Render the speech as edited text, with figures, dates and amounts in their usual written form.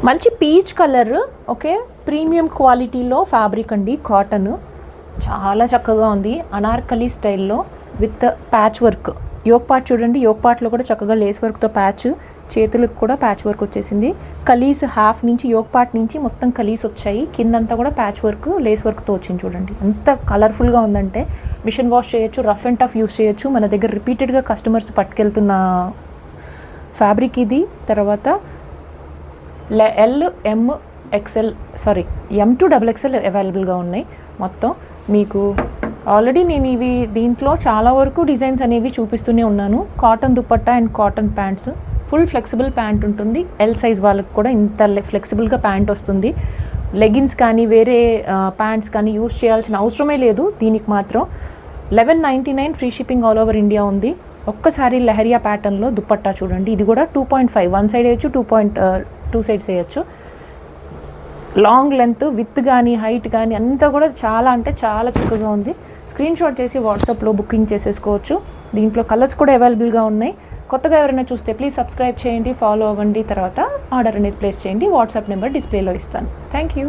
మంచి peach colour, okay, premium క్వాలిటీలో fabric అండి, కాటన్. చాలా చక్కగా ఉంది, అనార్కలి స్టైల్లో with patch work. Yoke part చూడండి, యోక్ పార్ట్లో కూడా చక్కగా లేస్ వర్క్తో ప్యాచ్, చేతులకు కూడా ప్యాచ్ వర్క్ వచ్చేసింది. కలీస్ హాఫ్ నుంచి, యోక్ పార్ట్ నుంచి మొత్తం కలీస్ వచ్చాయి, కిందంతా కూడా ప్యాచ్ వర్క్ లేస్ వర్క్తో వచ్చింది. చూడండి ఎంత కలర్ఫుల్గా ఉందంటే మిషన్ వాష్ చేయొచ్చు, రఫ్ అండ్ టఫ్ యూస్ చేయొచ్చు. మన దగ్గర రిపీటెడ్గా కస్టమర్స్ పట్టుకెళ్తున్న ఫ్యాబ్రిక్ ఇది. తర్వాత M to XXL అవైలబుల్గా ఉన్నాయి. మొత్తం మీకు ఆల్రెడీ నేను ఇవి దీంట్లో చాలా వరకు డిజైన్స్ అనేవి చూపిస్తూనే ఉన్నాను. Cotton dupatta and cotton pants, full flexible pant ఉంటుంది. ఎల్ సైజ్ వాళ్ళకి కూడా ఇంత ఫ్లెక్సిబుల్గా ప్యాంట్ వస్తుంది. లెగిన్స్ కానీ వేరే ప్యాంట్స్ కానీ యూస్ చేయాల్సిన అవసరమే లేదు. దీనికి మాత్రం 1199 free shipping all over India ఉంది. ఒక్కసారి లెహరియా ప్యాటర్న్లో దుపట్టా చూడండి, ఇది కూడా 2.5, వన్ సైడ్ వేయచ్చు, 2 సైడ్స్ వేయచ్చు. లాంగ్ లెంత్, విత్ కానీ హైట్ కానీ అంతా కూడా చాలా అంటే చాలా చక్కగా ఉంది. స్క్రీన్ షాట్ చేసి వాట్సాప్లో బుకింగ్ చేసేసుకోవచ్చు. దీంట్లో కలర్స్ కూడా అవైలబుల్గా ఉన్నాయి. కొత్తగా ఎవరైనా చూస్తే ప్లీజ్ సబ్స్క్రైబ్ చేయండి, ఫాలో అవ్వండి, తర్వాత ఆర్డర్ అనేది ప్లేస్ చేయండి. వాట్సాప్ నెంబర్ డిస్ప్లేలో ఇస్తాను. Thank you.